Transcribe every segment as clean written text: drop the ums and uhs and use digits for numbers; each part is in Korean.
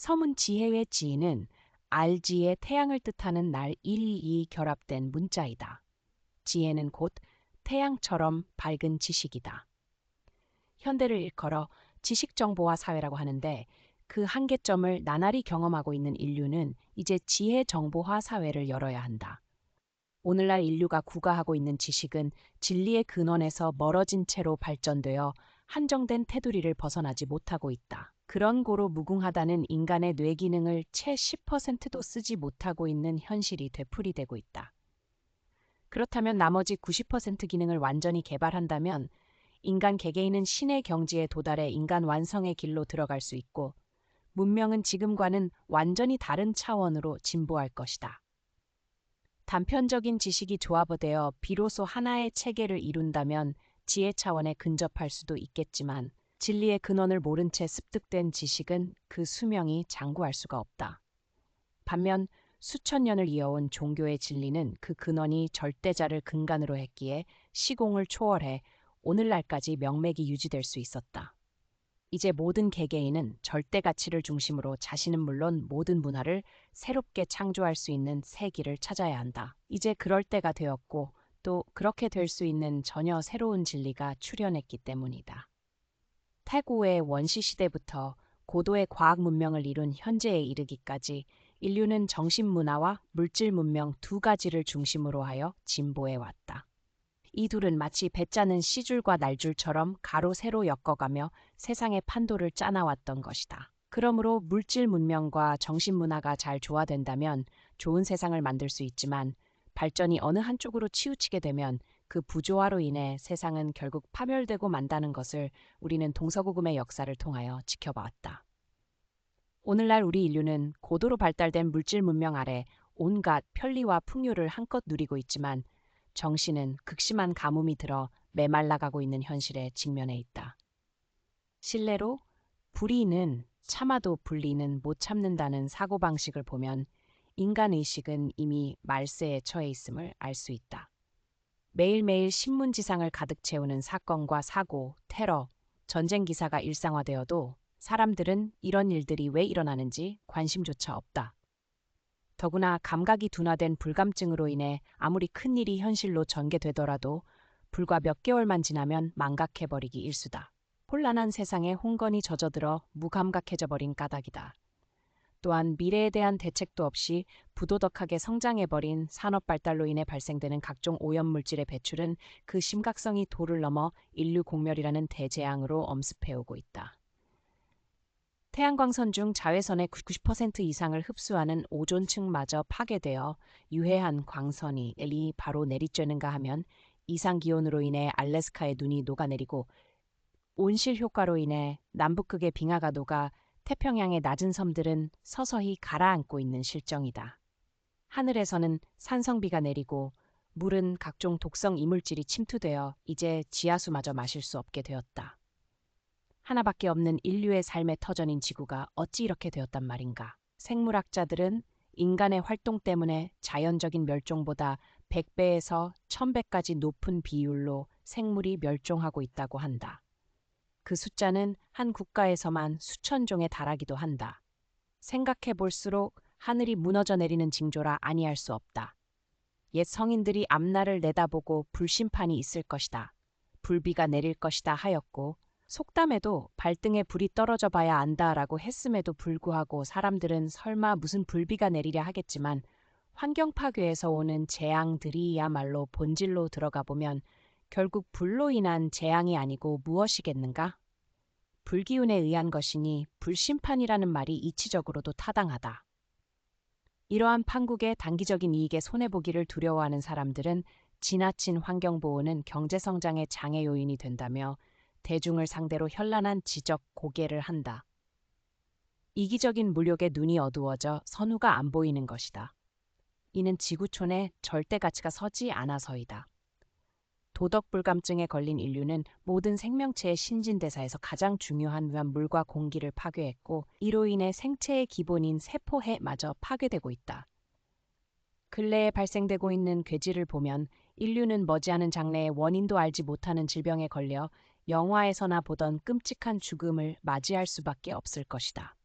서문 지혜의 지는 알지의 태양을 뜻하는 날 1이 결합된 문자이다. 지혜는 곧 태양처럼 밝은 지식이다. 현대를 일컬어 지식정보화 사회라고 하는데 그 한계점을 나날이 경험하고 있는 인류는 이제 지혜정보화 사회를 열어야 한다. 오늘날 인류가 구가하고 있는 지식은 진리의 근원에서 멀어진 채로 발전되어 한정된 테두리를 벗어나지 못하고 있다. 그런 고로 무궁하다는 인간의 뇌 기능을 채 10%도 쓰지 못하고 있는 현실이 되풀이되고 있다. 그렇다면 나머지 90% 기능을 완전히 개발한다면 인간 개개인은 신의 경지에 도달해 인간 완성의 길로 들어갈 수 있고 문명은 지금과는 완전히 다른 차원으로 진보할 것이다. 단편적인 지식이 조합되어 비로소 하나의 체계를 이룬다면 지혜 차원에 근접할 수도 있겠지만 진리의 근원을 모른 채 습득된 지식은 그 수명이 장구할 수가 없다. 반면 수천 년을 이어온 종교의 진리는 그 근원이 절대자를 근간으로 했기에 시공을 초월해 오늘날까지 명맥이 유지될 수 있었다. 이제 모든 개개인은 절대 가치를 중심으로 자신은 물론 모든 문화를 새롭게 창조할 수 있는 새 길을 찾아야 한다. 이제 그럴 때가 되었고 또 그렇게 될 수 있는 전혀 새로운 진리가 출현했기 때문이다. 태고의 원시 시대부터 고도의 과학 문명을 이룬 현재에 이르기까지 인류는 정신 문화와 물질 문명 두 가지를 중심으로 하여 진보해 왔다. 이 둘은 마치 배 짜는 시줄과 날줄처럼 가로 세로 엮어가며 세상의 판도를 짜나왔던 것이다. 그러므로 물질 문명과 정신 문화가 잘 조화된다면 좋은 세상을 만들 수 있지만 발전이 어느 한쪽으로 치우치게 되면 그 부조화로 인해 세상은 결국 파멸되고 만다는 것을 우리는 동서고금의 역사를 통하여 지켜봤다. 오늘날 우리 인류는 고도로 발달된 물질 문명 아래 온갖 편리와 풍요를 한껏 누리고 있지만 정신은 극심한 가뭄이 들어 메말라가고 있는 현실에 직면해 있다. 실례로 불의는 참아도 불리는 못 참는다는 사고방식을 보면 인간의식은 이미 말세에 처해 있음을 알 수 있다. 매일매일 신문지상을 가득 채우는 사건과 사고, 테러, 전쟁 기사가 일상화되어도 사람들은 이런 일들이 왜 일어나는지 관심조차 없다. 더구나 감각이 둔화된 불감증으로 인해 아무리 큰 일이 현실로 전개되더라도 불과 몇 개월만 지나면 망각해버리기 일쑤다. 혼란한 세상에 홍건이 젖어들어 무감각해져 버린 까닭이다. 또한 미래에 대한 대책도 없이 부도덕하게 성장해버린 산업 발달로 인해 발생되는 각종 오염물질의 배출은 그 심각성이 도를 넘어 인류 공멸이라는 대재앙으로 엄습해오고 있다. 태양광선 중 자외선의 90% 이상을 흡수하는 오존층마저 파괴되어 유해한 광선이 바로 내리쬐는가 하면 이상기온으로 인해 알래스카의 눈이 녹아내리고 온실 효과로 인해 남북극의 빙하가 녹아 태평양의 낮은 섬들은 서서히 가라앉고 있는 실정이다. 하늘에서는 산성비가 내리고 물은 각종 독성 이물질이 침투되어 이제 지하수마저 마실 수 없게 되었다. 하나밖에 없는 인류의 삶의 터전인 지구가 어찌 이렇게 되었단 말인가. 생물학자들은 인간의 활동 때문에 자연적인 멸종보다 100배에서 1000배까지 높은 비율로 생물이 멸종하고 있다고 한다. 그 숫자는 한 국가에서만 수천 종에 달하기도 한다. 생각해 볼수록 하늘이 무너져 내리는 징조라 아니할 수 없다. 옛 성인들이 앞날을 내다보고 불심판이 있을 것이다. 불비가 내릴 것이다 하였고 속담에도 발등에 불이 떨어져 봐야 안다라고 했음에도 불구하고 사람들은 설마 무슨 불비가 내리랴 하겠지만 환경 파괴에서 오는 재앙들이야말로 본질로 들어가 보면 결국 불로 인한 재앙이 아니고 무엇이겠는가? 불기운에 의한 것이니 불심판이라는 말이 이치적으로도 타당하다. 이러한 판국의 단기적인 이익에 손해보기를 두려워하는 사람들은 지나친 환경보호는 경제성장의 장애 요인이 된다며 대중을 상대로 현란한 지적 고개를 한다. 이기적인 물욕에 눈이 어두워져 선후가 안 보이는 것이다. 이는 지구촌에 절대 가치가 서지 않아서이다. 도덕 불감증에 걸린 인류는 모든 생명체의 신진대사에서 가장 중요한 물과 공기를 파괴했고 이로 인해 생체의 기본인 세포해마저 파괴되고 있다. 근래에 발생되고 있는 괴질을 보면 인류는 머지않은 장래에 원인도 알지 못하는 질병에 걸려 영화에서나 보던 끔찍한 죽음을 맞이할 수밖에 없을 것이다.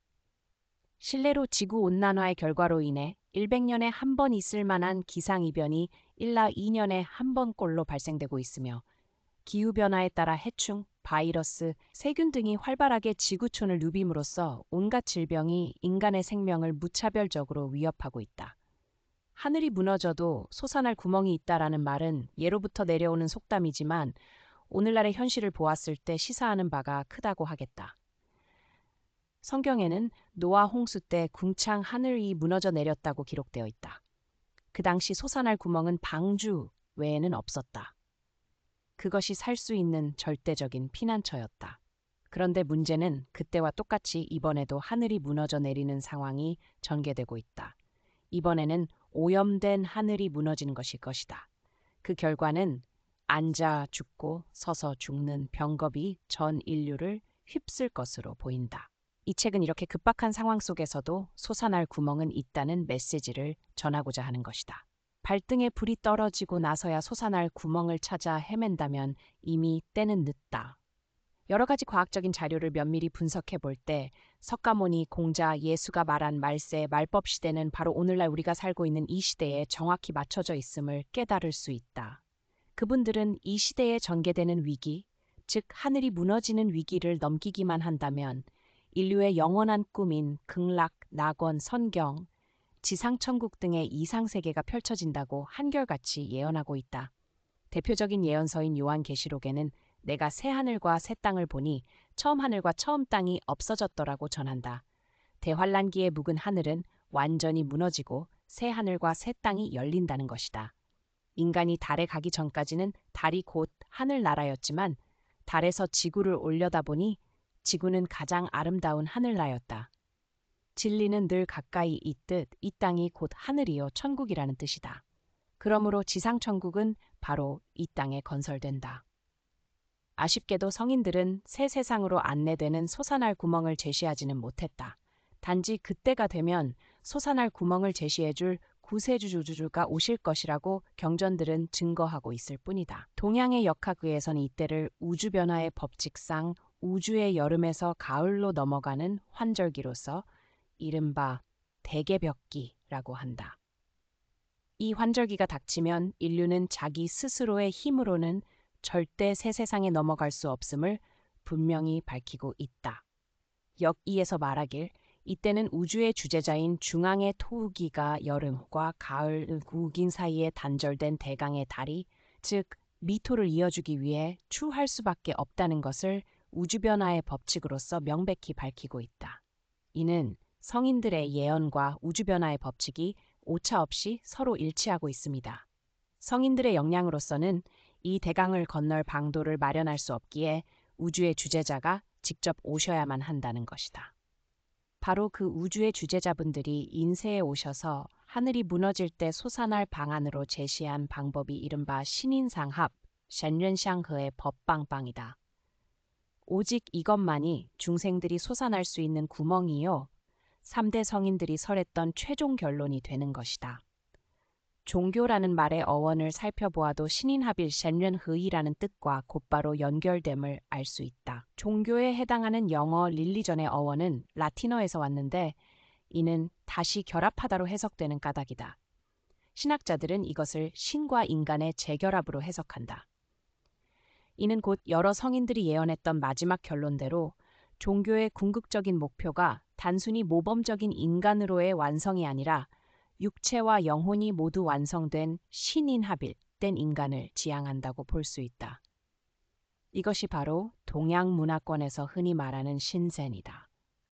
실내로 지구온난화의 결과로 인해 100년에 한 번 있을 만한 기상이변이 일라 2년에 한 번꼴로 발생되고 있으며 기후변화에 따라 해충, 바이러스, 세균 등이 활발하게 지구촌을 누빔으로써 온갖 질병이 인간의 생명을 무차별적으로 위협하고 있다. 하늘이 무너져도 솟아날 구멍이 있다라는 말은 예로부터 내려오는 속담이지만 오늘날의 현실을 보았을 때 시사하는 바가 크다고 하겠다. 성경에는 노아 홍수 때 궁창 하늘이 무너져 내렸다고 기록되어 있다. 그 당시 솟아날 구멍은 방주 외에는 없었다. 그것이 살 수 있는 절대적인 피난처였다. 그런데 문제는 그때와 똑같이 이번에도 하늘이 무너져 내리는 상황이 전개되고 있다. 이번에는 오염된 하늘이 무너지는 것일 것이다. 그 결과는 앉아 죽고 서서 죽는 병겁이 전 인류를 휩쓸 것으로 보인다. 이 책은 이렇게 급박한 상황 속에서도 솟아날 구멍은 있다는 메시지를 전하고자 하는 것이다. 발등에 불이 떨어지고 나서야 솟아날 구멍을 찾아 헤맨다면 이미 때는 늦다. 여러 가지 과학적인 자료를 면밀히 분석해 볼 때 석가모니, 공자, 예수가 말한 말세, 말법 시대는 바로 오늘날 우리가 살고 있는 이 시대에 정확히 맞춰져 있음을 깨달을 수 있다. 그분들은 이 시대에 전개되는 위기, 즉 하늘이 무너지는 위기를 넘기기만 한다면 인류의 영원한 꿈인 극락, 낙원, 선경, 지상천국 등의 이상세계가 펼쳐진다고 한결같이 예언하고 있다. 대표적인 예언서인 요한계시록에는 내가 새 하늘과 새 땅을 보니 처음 하늘과 처음 땅이 없어졌더라고 전한다. 대환란기에 묵은 하늘은 완전히 무너지고 새 하늘과 새 땅이 열린다는 것이다. 인간이 달에 가기 전까지는 달이 곧 하늘나라였지만 달에서 지구를 올려다보니 지구는 가장 아름다운 하늘나였다. 진리는 늘 가까이 있듯 이 땅이 곧 하늘이요 천국이라는 뜻이다. 그러므로 지상천국은 바로 이 땅에 건설된다. 아쉽게도 성인들은 새 세상으로 안내되는 솟아날 구멍을 제시하지는 못했다. 단지 그때가 되면 솟아날 구멍을 제시해줄 구세주주가 오실 것이라고 경전들은 증거하고 있을 뿐이다. 동양의 역학의에서는 이때를 우주변화의 법칙상 우주의 여름에서 가을로 넘어가는 환절기로서 이른바 대개벽기라고 한다. 이 환절기가 닥치면 인류는 자기 스스로의 힘으로는 절대 새 세상에 넘어갈 수 없음을 분명히 밝히고 있다. 역이에서 말하길 이때는 우주의 주재자인 중앙의 토우기가 여름과 가을 구긴 사이에 단절된 대강의 달이 즉 미토를 이어주기 위해 추할 수밖에 없다는 것을 우주변화의 법칙으로서 명백히 밝히고 있다. 이는 성인들의 예언과 우주변화의 법칙이 오차없이 서로 일치하고 있습니다. 성인들의 역량으로서는 이 대강을 건널 방도를 마련할 수 없기에 우주의 주재자가 직접 오셔야만 한다는 것이다. 바로 그 우주의 주재자분들이 인세에 오셔서 하늘이 무너질 때 솟아날 방안으로 제시한 방법이 이른바 신인상합, 셴렌샹허의 법방방이다. 오직 이것만이 중생들이 솟아날 수 있는 구멍이요 3대 성인들이 설했던 최종 결론이 되는 것이다. 종교라는 말의 어원을 살펴보아도 신인합일 셴렌흐이라는 뜻과 곧바로 연결됨을 알 수 있다. 종교에 해당하는 영어 릴리전의 어원은 라틴어에서 왔는데 이는 다시 결합하다로 해석되는 까닭이다. 신학자들은 이것을 신과 인간의 재결합으로 해석한다. 이는 곧 여러 성인들이 예언했던 마지막 결론대로 종교의 궁극적인 목표가 단순히 모범적인 인간으로의 완성이 아니라 육체와 영혼이 모두 완성된 신인합일된 인간을 지향한다고 볼 수 있다. 이것이 바로 동양 문화권에서 흔히 말하는 신센이다.